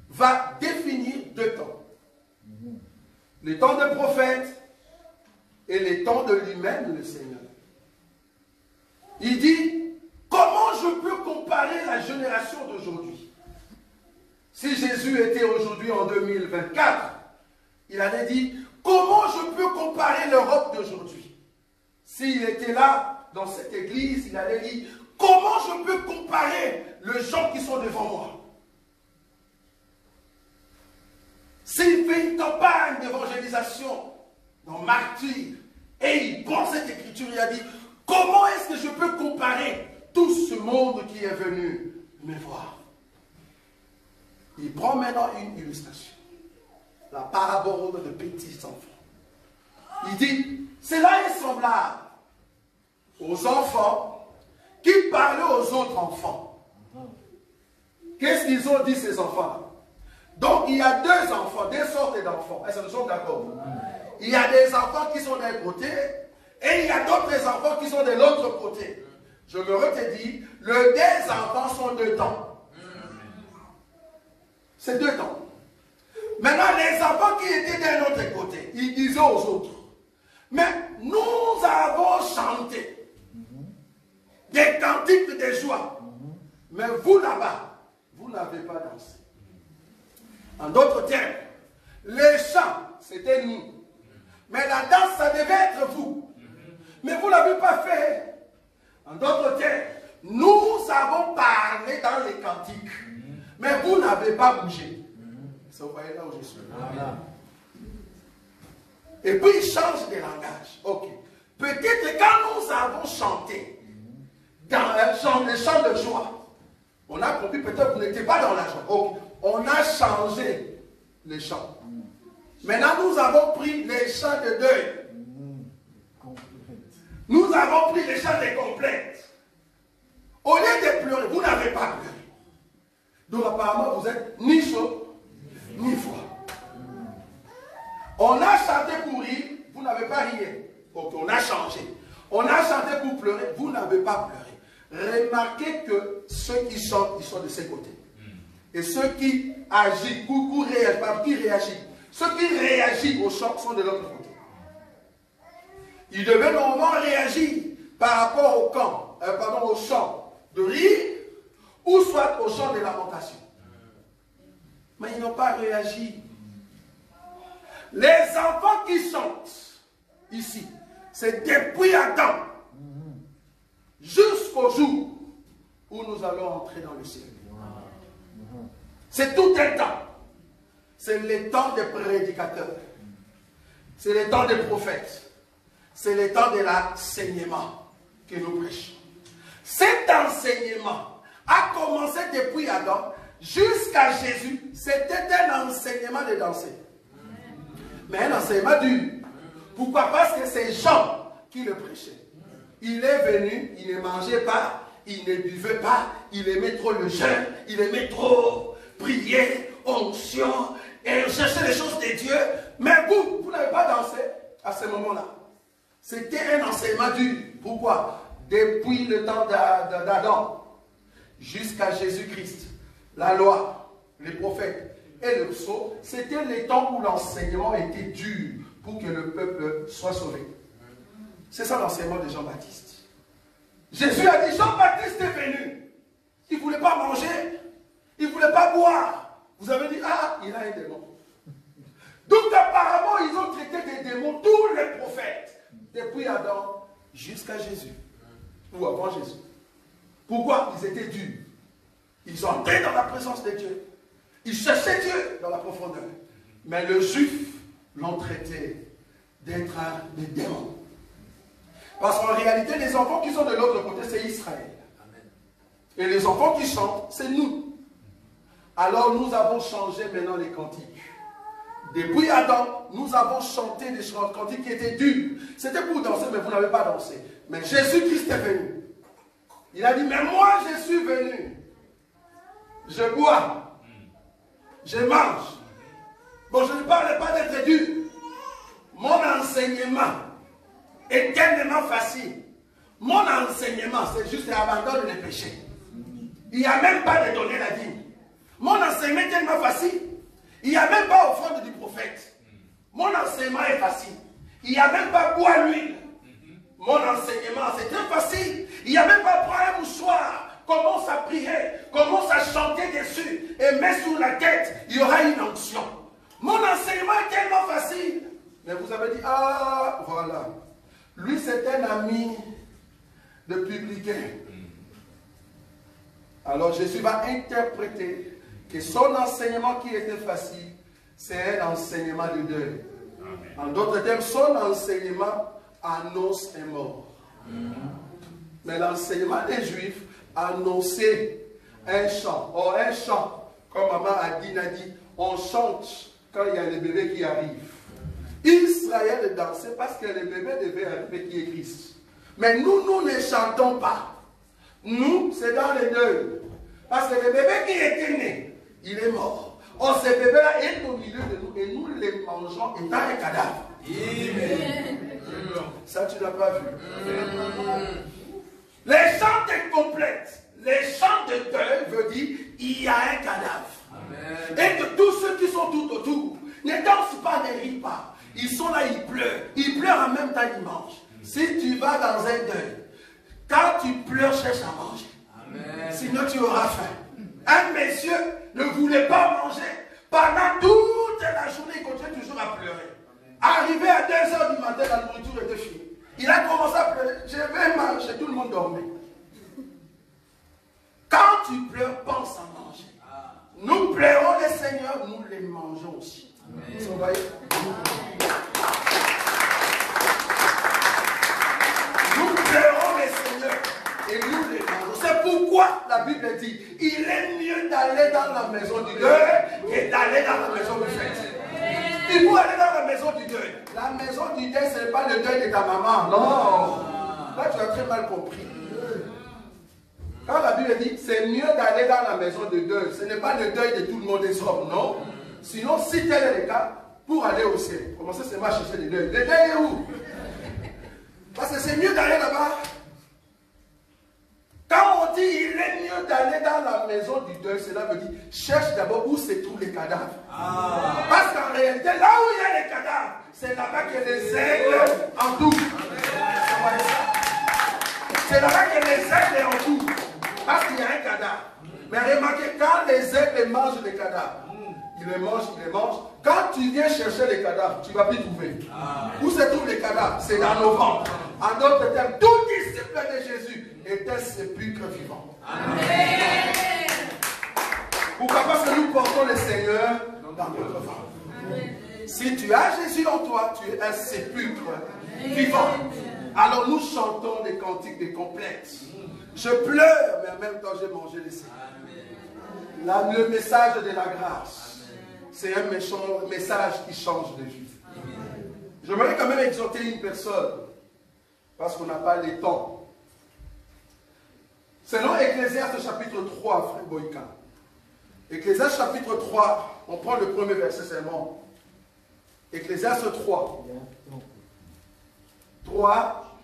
va définir deux temps. Les temps de prophète et les temps de lui-même, le Seigneur. Il dit, comment je peux comparer la génération d'aujourd'hui? Si Jésus était aujourd'hui en 2024, il allait dire, comment je peux comparer l'Europe d'aujourd'hui? S'il était là, dans cette église, il allait dire, comment je peux comparer les gens qui sont devant moi? S'il fait une campagne d'évangélisation dans Martyr, et il prend cette écriture, il a dit, comment est-ce que je peux comparer tout ce monde qui est venu me voir? Il prend maintenant une illustration. La parabole de petits enfants. Il dit, cela est semblable aux enfants qui parlaient aux autres enfants. Qu'est-ce qu'ils ont dit ces enfants-là? Donc il y a deux enfants, deux sortes d'enfants. Est-ce que nous sommes d'accord? Il y a des enfants qui sont d'un côté et il y a d'autres enfants qui sont de l'autre côté. Je me redis, les deux enfants sont deux temps. C'est deux temps. Maintenant, les enfants qui étaient d'un autre côté, ils disaient aux autres, mais nous avons chanté des cantiques de joie, mais vous là-bas, vous n'avez pas dansé. En d'autres termes, les chants, c'était nous. Mais la danse, ça devait être vous. Mais vous ne l'avez pas fait. En d'autres termes, nous avons parlé dans les cantiques. Mais vous n'avez pas bougé. Vous voyez là où je suis. Et puis il change de langage. Ok. Peut-être quand nous avons chanté dans le chant de joie, on a compris, peut-être que vous n'étiez pas dans la joie. Ok. On a changé les chants. Maintenant, nous avons pris les chants de deuil. Nous avons pris les chants de complaintes. Au lieu de pleurer, vous n'avez pas pleuré. Donc apparemment, vous êtes ni chaud, ni froid. On a chanté pour rire, vous n'avez pas ri. Donc on a changé. On a chanté pour pleurer, vous n'avez pas pleuré. Remarquez que ceux qui chantent, ils sont de ces côtés. Et ceux qui agissent, qui réagissent, ceux qui réagissent au chant sont de l'autre côté. Ils devaient normalement réagir par rapport au chant de rire ou soit au chant de lamentation. Mais ils n'ont pas réagi. Les enfants qui chantent ici, c'est depuis Adam jusqu'au jour où nous allons entrer dans le ciel. C'est tout un temps. C'est le temps des prédicateurs. C'est le temps des prophètes. C'est le temps de l'enseignement que nous prêchons. Cet enseignement a commencé depuis Adam jusqu'à Jésus. C'était un enseignement de danser. Mais un enseignement dur. Pourquoi? Parce que c'est Jean qui le prêchait. Il est venu, il ne mangeait pas, il ne buvait pas, il aimait trop le jeûne, il aimait trop prier, onction, et chercher les choses de Dieu. Mais vous n'avez pas dansé à ce moment-là. C'était un enseignement dur. Pourquoi? Depuis le temps d'Adam jusqu'à Jésus-Christ, la loi, les prophètes et le psaume, c'était les temps où l'enseignement était dur pour que le peuple soit sauvé. C'est ça l'enseignement de Jean-Baptiste. Jésus a dit, Jean-Baptiste est venu. Il ne voulait pas manger, il ne voulait pas boire. Vous avez dit, ah, il a un démon. Donc apparemment, ils ont traité des démons, tous les prophètes, depuis Adam jusqu'à Jésus, ou avant Jésus. Pourquoi? Ils étaient durs. Ils entraient dans la présence de Dieu. Ils cherchaient Dieu dans la profondeur. Mais le juif l'ont traité d'être des démons. Parce qu'en réalité, les enfants qui sont de l'autre côté, c'est Israël. Et les enfants qui chantent, c'est nous. Alors nous avons changé maintenant les cantiques. Depuis Adam, nous avons chanté des cantiques qui étaient durs. C'était pour danser, mais vous n'avez pas dansé. Mais Jésus-Christ est venu. Il a dit, mais moi je suis venu. Je bois. Je mange. Bon, je ne parle pas d'être dur. Mon enseignement est tellement facile. Mon enseignement, c'est juste abandonner les péchés. Il n'y a même pas de donner la dîme. Mon enseignement est tellement facile. Il n'y a même pas offrande du prophète. Mon enseignement est facile. Il n'y a même pas boire l'huile. Mon enseignement, c'est très facile. Il n'y a même pas prendre un mouchoir. Commence à prier. Commence à chanter dessus. Et mets sur la tête. Il y aura une onction. Mon enseignement est tellement facile. Mais vous avez dit, ah, voilà. Lui, c'est un ami de publicain. Alors Jésus va interpréter que son enseignement qui était facile, c'est un enseignement de deuil. En d'autres termes, son enseignement annonce un mort. Mais l'enseignement des Juifs annonçait un chant. Or, un chant, comme maman Adine a dit, on chante quand il y a le bébé qui arrive. Israël dansait parce que le bébé devait arriver qui est Christ. Mais nous ne chantons pas. Nous, c'est dans le deuil. Parce que le bébé qui était né, il est mort. Or, ce bébé-là est au milieu de nous et nous les mangeons étant un cadavre. Amen. Ça, tu n'as pas vu. Les chants de complète, les chants de deuil veut dire il y a un cadavre. Amen. Et que tous ceux qui sont tout autour ne dansent pas, ne rient pas. Ils sont là, ils pleurent. Ils pleurent en même temps qu'ils mangent. Si tu vas dans un deuil, quand tu pleures, cherche à manger. Amen. Sinon, tu auras faim. Un monsieur ne voulait pas manger. Pendant toute la journée, il continuait toujours à pleurer. Arrivé à 2 h du matin, la nourriture était finie. Il a commencé à pleurer. Je vais manger. Tout le monde dormait. Quand tu pleures, pense à manger. Nous pleurons les Seigneurs, nous les mangeons aussi. Amen. Vous voyez? Nous pleurons les Seigneurs et nous les mangeons. C'est pourquoi la Bible dit, il est mieux d'aller dans la maison du deuil que d'aller dans la maison du fête. Il faut aller dans la maison du deuil. La maison du deuil, ce n'est pas le deuil de ta maman. Non. Là, tu as très mal compris. Quand la Bible dit, c'est mieux d'aller dans la maison de deuil, ce n'est pas le deuil de tout le monde des hommes, non. Sinon, si tel est le cas, pour aller au ciel, commencez seulement à chercher le deuil. Le deuil est où? Parce que c'est mieux d'aller là-bas. Quand on dit il est mieux d'aller dans la maison du deuil, cela veut dire cherche d'abord où se trouvent les cadavres. Parce qu'en réalité, là où il y a les cadavres, c'est là-bas que les aigles entourent. C'est là-bas que les aigles entourent. Parce qu'il y a un cadavre. Mais remarquez, quand les aigles mangent les cadavres, ils les mangent. Quand tu viens chercher les cadavres, tu ne vas plus trouver. Où se trouvent les cadavres? C'est dans nos ventres. En d'autres termes, tout disciple de Jésus est un sépulcre vivant. Amen. Pourquoi? Parce que nous portons le Seigneur dans notre ventre. Si tu as Jésus en toi, tu es un sépulcre vivant. Alors nous chantons des cantiques de complète. Je pleure, mais en même temps j'ai mangé le Seigneur. Le message de la grâce, c'est un message qui change de vie. J'aimerais quand même exhorter une personne, parce qu'on n'a pas le temps. Selon Ecclésiaste chapitre 3, frère Boïka. Ecclésiaste chapitre 3, on prend le premier verset seulement. Ecclésiaste 3. 3.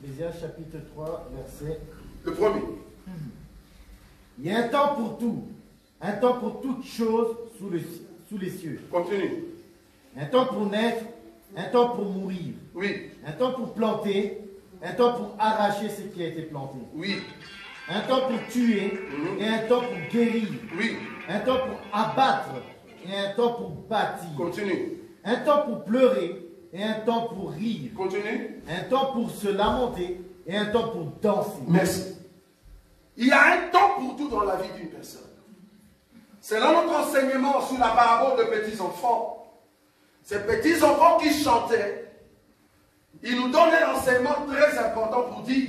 Ecclésiaste chapitre 3, verset. Le premier. Il y a un temps pour tout. Un temps pour toutes choses sous les cieux. Continue. Un temps pour naître, un temps pour mourir. Oui. Un temps pour planter, un temps pour arracher ce qui a été planté. Oui. Un temps pour tuer et un temps pour guérir. Oui. Un temps pour abattre et un temps pour bâtir. Continue. Un temps pour pleurer et un temps pour rire. Continue. Un temps pour se lamenter et un temps pour danser. Merci. Il y a un temps pour tout dans la vie d'une personne. Selon notre enseignement sur la parabole de petits enfants, ces petits enfants qui chantaient, ils nous donnent un enseignement très important pour dire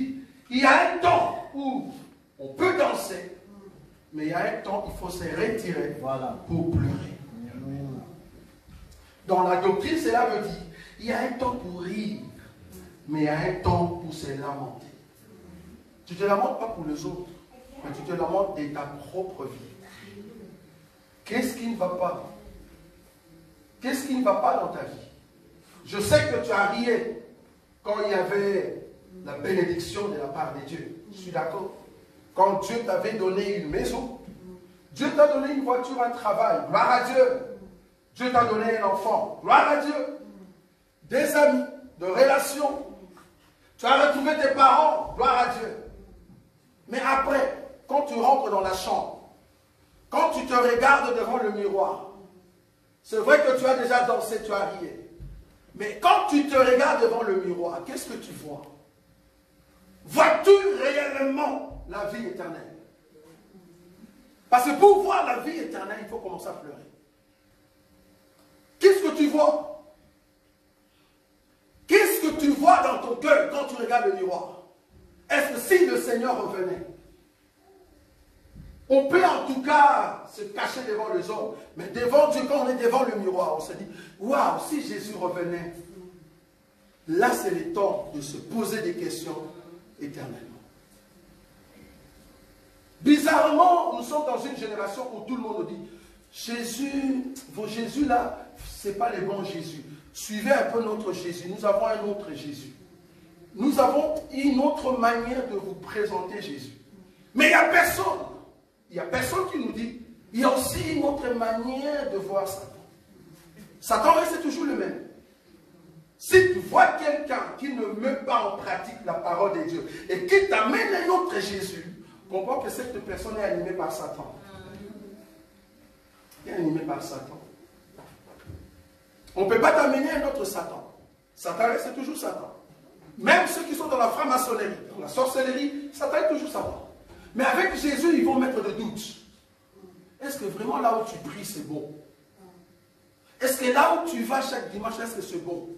il y a un temps où On peut danser, mais il y a un temps, il faut se retirer pour pleurer. Dans la doctrine, cela veut dire, il y a un temps pour rire, mais il y a un temps pour se lamenter. Tu ne te lamentes pas pour les autres, mais tu te lamentes de ta propre vie. Qu'est-ce qui ne va pas? Qu'est-ce qui ne va pas dans ta vie? Je sais que tu as ri quand il y avait la bénédiction de la part de Dieu. Je suis d'accord. Quand Dieu t'avait donné une maison, Dieu t'a donné une voiture, un travail, gloire à Dieu. Dieu t'a donné un enfant, gloire à Dieu. Des amis, de relations. Tu as retrouvé tes parents, gloire à Dieu. Mais après, quand tu rentres dans la chambre, quand tu te regardes devant le miroir, c'est vrai que tu as déjà dansé, tu as ri. Mais quand tu te regardes devant le miroir, qu'est-ce que tu vois? Vois-tu réellement la vie éternelle? Parce que pour voir la vie éternelle, il faut commencer à pleurer. Qu'est-ce que tu vois? Qu'est-ce que tu vois dans ton cœur quand tu regardes le miroir? Est-ce que si le Seigneur revenait, on peut en tout cas se cacher devant les hommes, mais devant Dieu, quand on est devant le miroir, on se dit, waouh, si Jésus revenait, là c'est le temps de se poser des questions éternellement. Bizarrement, nous sommes dans une génération où tout le monde nous dit, Jésus, vos Jésus là, ce n'est pas les bons Jésus. Suivez un peu notre Jésus, nous avons un autre Jésus. Nous avons une autre manière de vous présenter Jésus. Mais il n'y a personne. Il n'y a personne qui nous dit, il y a aussi une autre manière de voir Satan. Satan reste toujours le même. Si tu vois quelqu'un qui ne met pas en pratique la parole de Dieu et qui t'amène un autre Jésus, comprends que cette personne est animée par Satan. Elle est animée par Satan. On ne peut pas t'amener un autre Satan. Satan reste toujours Satan. Même ceux qui sont dans la franc-maçonnerie, dans la sorcellerie, Satan est toujours Satan. Mais avec Jésus, ils vont mettre des doutes. Est-ce que vraiment là où tu pries, c'est bon? Est-ce que là où tu vas chaque dimanche, est-ce que c'est bon?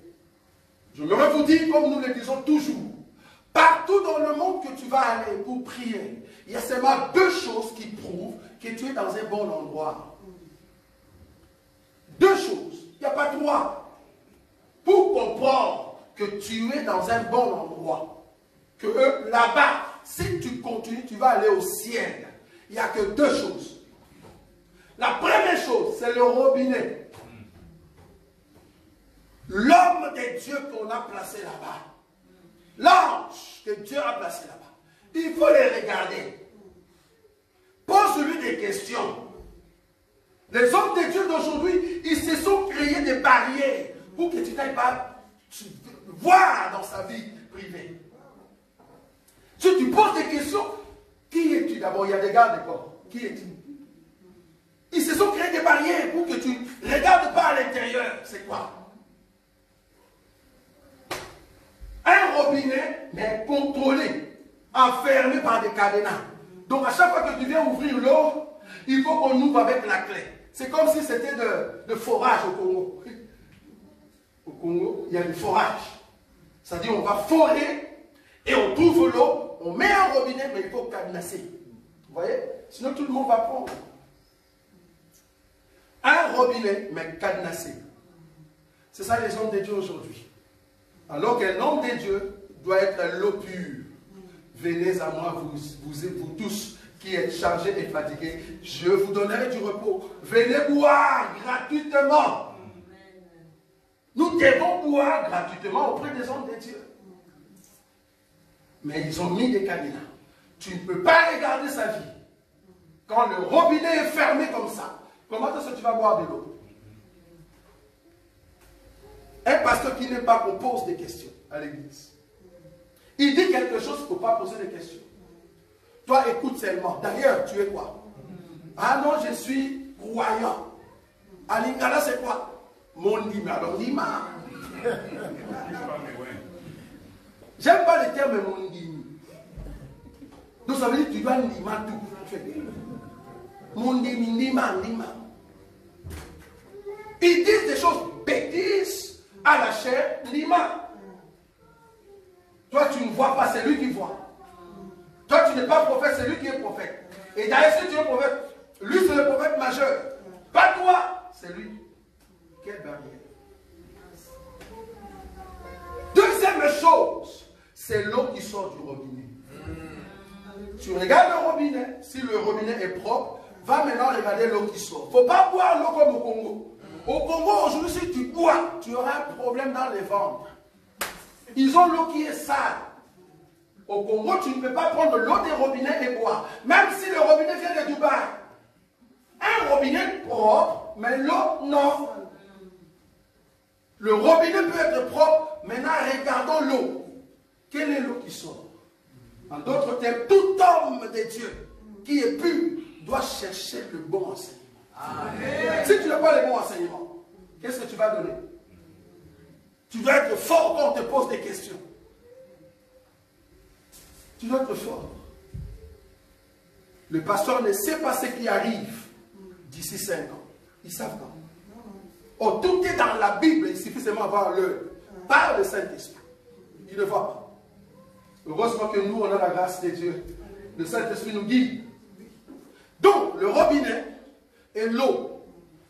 Je me vous dis, comme nous le disons toujours, partout dans le monde que tu vas aller pour prier, il y a seulement deux choses qui prouvent que tu es dans un bon endroit. Deux choses. Il n'y a pas trois. Pour comprendre que tu es dans un bon endroit, que là-bas, si tu continues, tu vas aller au ciel. Il n'y a que deux choses. La première chose, c'est le robinet. L'homme de Dieu qu'on a placé là-bas. L'ange que Dieu a placé là-bas. Il faut les regarder. Pose-lui des questions. Les hommes de Dieu d'aujourd'hui, ils se sont créés des barrières pour que tu n'ailles pas voir dans sa vie privée. Si tu poses des questions, qui es-tu d'abord? Il y a des gars d'accord. Qui es-tu? Ils se sont créés des barrières pour que tu ne regardes pas à l'intérieur. C'est quoi? Un robinet, mais contrôlé, enfermé par des cadenas. Donc à chaque fois que tu viens ouvrir l'eau, il faut qu'on ouvre avec la clé. C'est comme si c'était de forage au Congo. Au Congo, il y a du forage. C'est-à-dire on va forer et on trouve l'eau, on met un robinet, mais il faut cadenasser. Vous voyez? Sinon tout le monde va prendre. Un robinet, mais cadenassé. C'est ça les hommes de Dieu aujourd'hui. Alors qu'un homme de Dieu doit être l'eau pure. Venez à moi, vous tous qui êtes chargés et fatigués, je vous donnerai du repos. Venez boire gratuitement. Nous devons boire gratuitement auprès des hommes de Dieu. Mais ils ont mis des cadenas. Tu ne peux pas regarder sa vie. Quand le robinet est fermé comme ça, comment est-ce que tu vas boire de l'eau? Un pasteur qui n'est pas qu'on pose des questions à l'église. Il dit quelque chose, il ne faut pas poser des questions. Toi, écoute seulement. D'ailleurs, tu es quoi? Ah non, je suis croyant. À Lingala, c'est quoi? Mon lima. Alors, lima. J'aime pas le terme mon lima. Donc, ça veut dire que tu dois lima tout. Mon lima. Ils disent des choses bêtises à la chair, lima. Toi, tu ne vois pas, c'est lui qui voit. Toi, tu n'es pas prophète, c'est lui qui est prophète. Et d'ailleurs, si tu es prophète, lui, c'est le prophète majeur. Pas toi, c'est lui. Quelle barrière. Deuxième chose, c'est l'eau qui sort du robinet. Tu regardes le robinet, si le robinet est propre, va maintenant regarder l'eau qui sort. Il ne faut pas boire l'eau comme au Congo. Au Congo, aujourd'hui, si tu bois, tu auras un problème dans les ventres. Ils ont l'eau qui est sale. Au Congo, tu ne peux pas prendre l'eau des robinets et boire. Même si le robinet vient de Dubaï. Un robinet propre, mais l'eau, non. Le robinet peut être propre. Maintenant, regardons l'eau. Quelle est l'eau qui sort? En d'autres termes, tout homme de Dieu qui est pur doit chercher le bon enseignement. Amen. Si tu n'as pas le bon enseignement, qu'est-ce que tu vas donner? Tu dois être fort quand on te pose des questions. Tu dois être fort. Le pasteur ne sait pas ce qui arrive d'ici 5 ans. Ils savent pas. Oh, tout est dans la Bible, il suffit seulement d'avoir l'œil. Par le Saint-Esprit. Il ne voit pas. Heureusement que nous, on a la grâce de Dieu. Le Saint-Esprit nous guide. Donc, le robinet et l'eau.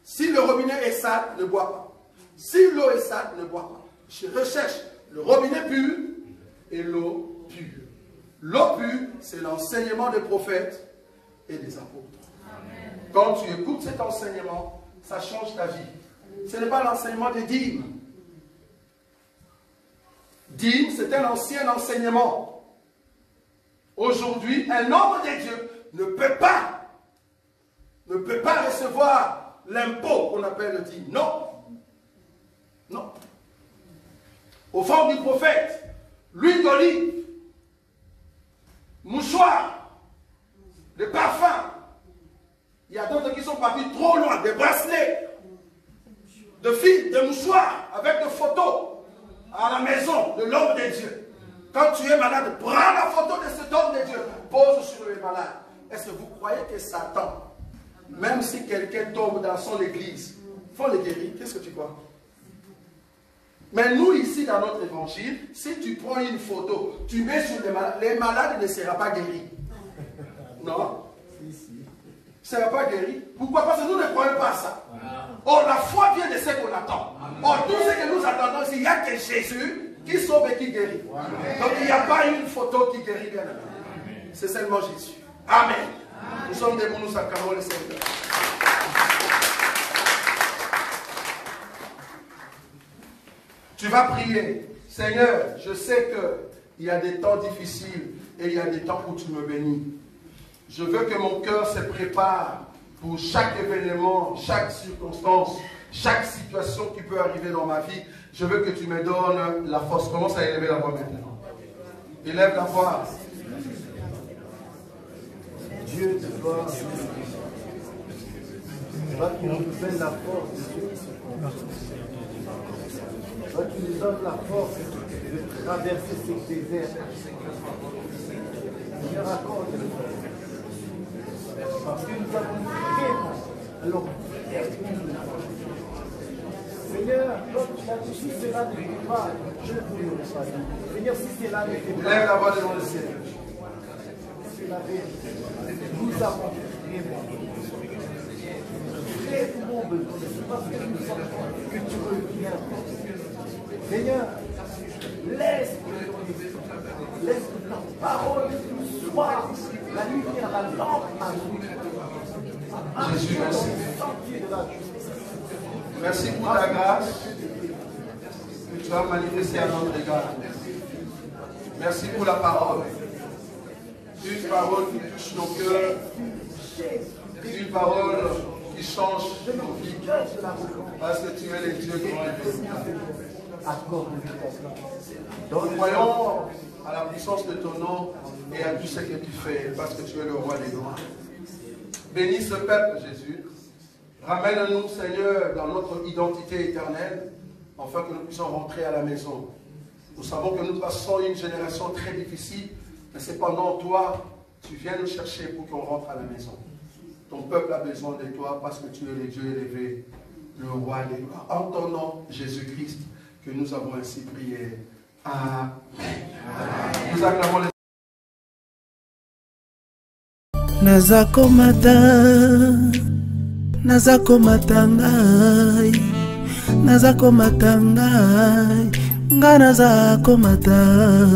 Si le robinet est sale, ne bois pas. Si l'eau est sale, ne bois pas. Je recherche le robinet pur et l'eau pure. L'eau pure, c'est l'enseignement des prophètes et des apôtres. Amen. Quand tu écoutes cet enseignement, ça change ta vie. Ce n'est pas l'enseignement des dîmes. Dîmes, c'est un ancien enseignement. Aujourd'hui, un homme de Dieu ne peut pas recevoir l'impôt qu'on appelle le dîme. Non. Non. Offrande du prophète, l'huile d'olive, mouchoir, des parfums. Il y a d'autres qui sont partis trop loin, des bracelets, de fils, de mouchoirs, avec des photos à la maison de l'homme de Dieu. Quand tu es malade, prends la photo de cet homme de Dieu, pose sur le malade. Est-ce que vous croyez que Satan, même si quelqu'un tombe dans son église, faut le guérir? Qu'est-ce que tu crois? Mais nous ici dans notre évangile, si tu prends une photo, tu mets sur les malades ne seront pas guéris. Non? Ne sera pas guéri. Pourquoi? Parce que nous ne croyons pas à ça. Or, la foi vient de ce qu'on attend. Or, tout ce que nous attendons, il n'y a que Jésus qui sauve et qui guérit. Donc, il n'y a pas une photo qui guérit bien. C'est seulement Jésus. Amen. Nous sommes debout, nous acclamons le Seigneur. Tu vas prier. Seigneur, je sais qu'il y a des temps difficiles et il y a des temps où tu me bénis. Je veux que mon cœur se prépare pour chaque événement, chaque circonstance, chaque situation qui peut arriver dans ma vie. Je veux que tu me donnes la force. Commence à élever la voix maintenant. Élève la voix. Dieu te voit. Toi qui nous donnes la force de ceux qui se font. Toi qui nous donnes la force de traverser ces déserts. Seigneur, accorde-le. Parce que nous avons vraiment, alors, Seigneur, comme tu as dit, si cela ne fait pas, je ne pourrai pas. Seigneur, si cela ne fait pas, lève la voix devant le ciel. C'est la vérité. Nous avons vraiment très bon besoin. C'est parce que nous savons que tu reviens. Seigneur, laisse que ta parole soit la lumière, la lampe à nous. Jésus, merci. Merci pour ta grâce que tu as manifestée à notre égard. Merci pour la parole. Une parole qui touche nos cœurs. Une parole qui change nos vies. Parce que tu es le Dieu grand et béni. Nous croyons à la puissance de ton nom et à tout ce que tu fais, parce que tu es le roi des rois. Bénis ce peuple, Jésus. Ramène-nous, Seigneur, dans notre identité éternelle, afin que nous puissions rentrer à la maison. Nous savons que nous passons une génération très difficile, mais cependant, toi, tu viens nous chercher pour qu'on rentre à la maison. Ton peuple a besoin de toi parce que tu es le Dieu élevé, le roi des rois. En ton nom, Jésus-Christ, que nous avons ainsi prié. Amen. Nous acclamons les Nazako matangai, nazako matangai, nga nazako matangai.